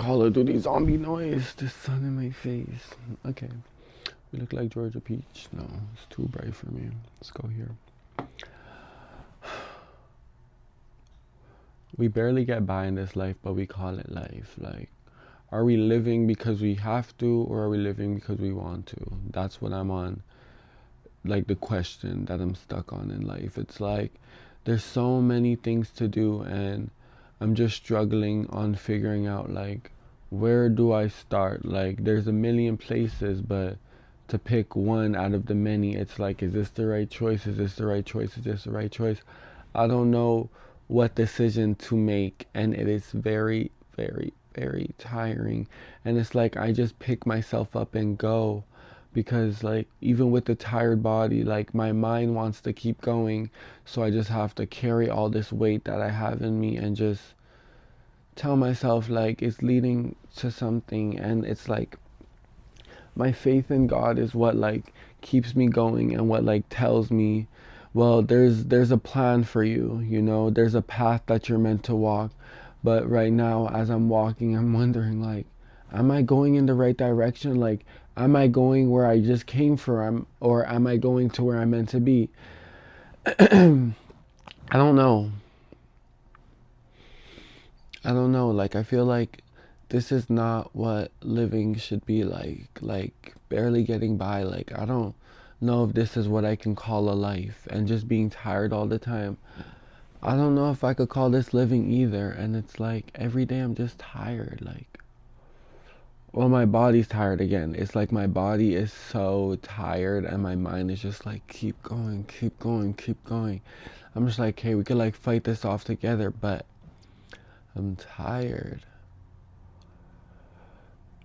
Call of Duty zombie noise. The sun in my face. Okay. We look like Georgia Peach. No, it's too bright for me. Let's go here. We barely get by in this life, but we call it life. Like, are we living because we have to, or are we living because we want to? That's what I'm on. Like, the question that I'm stuck on in life. It's like, there's so many things to do, and I'm just struggling on figuring out, like, where do I start? Like, there's a million places, but to pick one out of the many, it's like, is this the right choice? Is this the right choice? Is this the right choice? I don't know what decision to make, and it is very, very, very tiring. And it's like I just pick myself up and go, because like even with the tired body, like my mind wants to keep going, so I just have to carry all this weight that I have in me and just tell myself like it's leading to something. And it's like my faith in God is what like keeps me going, and what like tells me, well, there's a plan for you, you know, there's a path that you're meant to walk. But right now, as I'm walking, I'm wondering, like, am I going in the right direction? Like, am I going where I just came from, or am I going to where I'm meant to be? I don't know. I don't know. Like, I feel like this is not what living should be like. Like, barely getting by. Like, I don't know if this is what I can call a life. And just being tired all the time, I don't know if I could call this living either. And it's like every day I'm just tired. Like, well, my body's tired again. It's like my body is so tired, and my mind is just like, keep going, keep going, keep going. I'm just like, hey, we could like fight this off together, but I'm tired.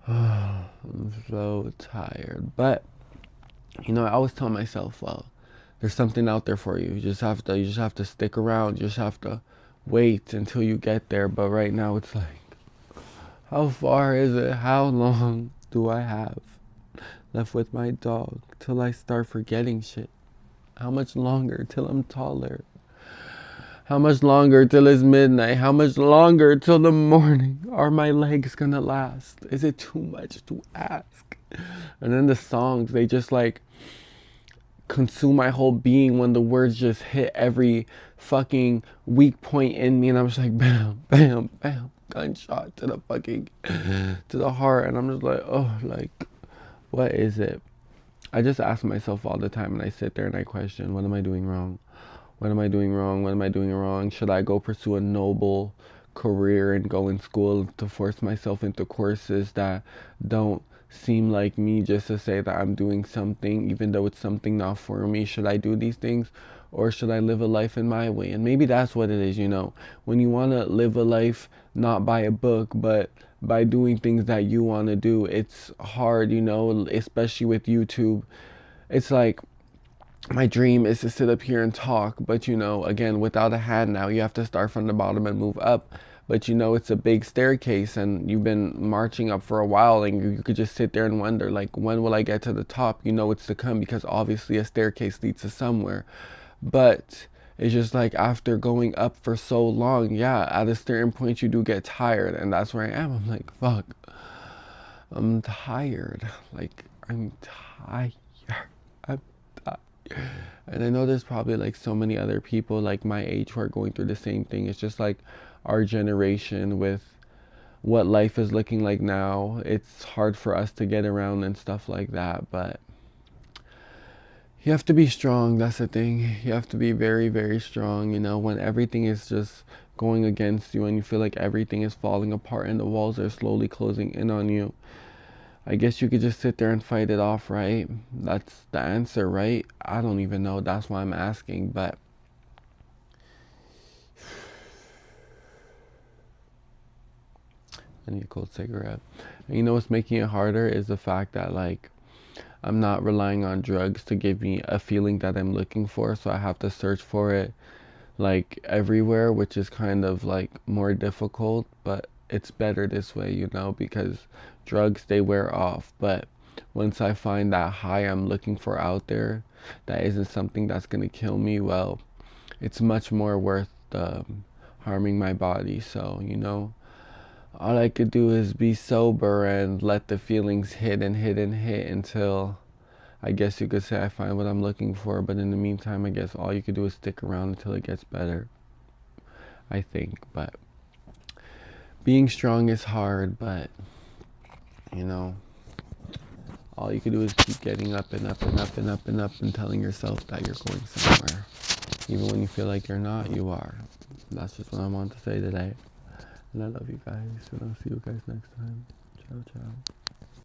I'm so tired. But you know, I always tell myself, well, there's something out there for you. You just have to stick around. You just have to wait until you get there. But right now it's like, how far is it? How long do I have left with my dog till I start forgetting shit? How much longer till I'm taller? How much longer till it's midnight? How much longer till the morning? Are my legs gonna last? Is it too much to ask? And then the songs, they just like consume my whole being when the words just hit every fucking weak point in me, and I'm just like, bam, bam, bam, gunshot to the fucking, to the heart. And I'm just like, oh, like, what is it? I just ask myself all the time, and I sit there and I question, what am I doing wrong? What am I doing wrong? What am I doing wrong? Should I go pursue a noble career and go in school to force myself into courses that don't seem like me, just to say that I'm doing something, even though it's something not for me? Should I do these things, or should I live a life in my way? And maybe that's what it is, you know, when you want to live a life not by a book, but by doing things that you want to do. It's hard, you know, especially with YouTube. It's like, my dream is to sit up here and talk, but you know, again, without a hand now, you have to start from the bottom and move up. But you know, it's a big staircase, and you've been marching up for a while, and you could just sit there and wonder, like, when will I get to the top? You know it's to come, because obviously a staircase leads to somewhere. But it's just like, after going up for so long, yeah, at a certain point you do get tired, and that's where I am. I'm like, fuck, I'm tired. Like, I'm tired. I'm tired. And I know there's probably like so many other people like my age who are going through the same thing. It's just like our generation with what life is looking like now. It's hard for us to get around and stuff like that. But you have to be strong. That's the thing. You have to be very, very strong. You know, when everything is just going against you and you feel like everything is falling apart and the walls are slowly closing in on you, I guess you could just sit there and fight it off, right? That's the answer, right? I don't even know. That's why I'm asking. But I need a cold cigarette. And you know what's making it harder is the fact that, like, I'm not relying on drugs to give me a feeling that I'm looking for. So I have to search for it, like, everywhere, which is kind of, like, more difficult. But it's better this way, you know, because drugs, they wear off. But once I find that high I'm looking for out there, that isn't something that's going to kill me, well, it's much more worth harming my body. So, you know, all I could do is be sober and let the feelings hit and hit and hit until, I guess you could say, I find what I'm looking for. But in the meantime, I guess all you could do is stick around until it gets better, I think. But being strong is hard, but, you know, all you can do is keep getting up and up and up and up and up and telling yourself that you're going somewhere. Even when you feel like you're not, you are. That's just what I want to say today. And I love you guys, and I'll see you guys next time. Ciao, ciao.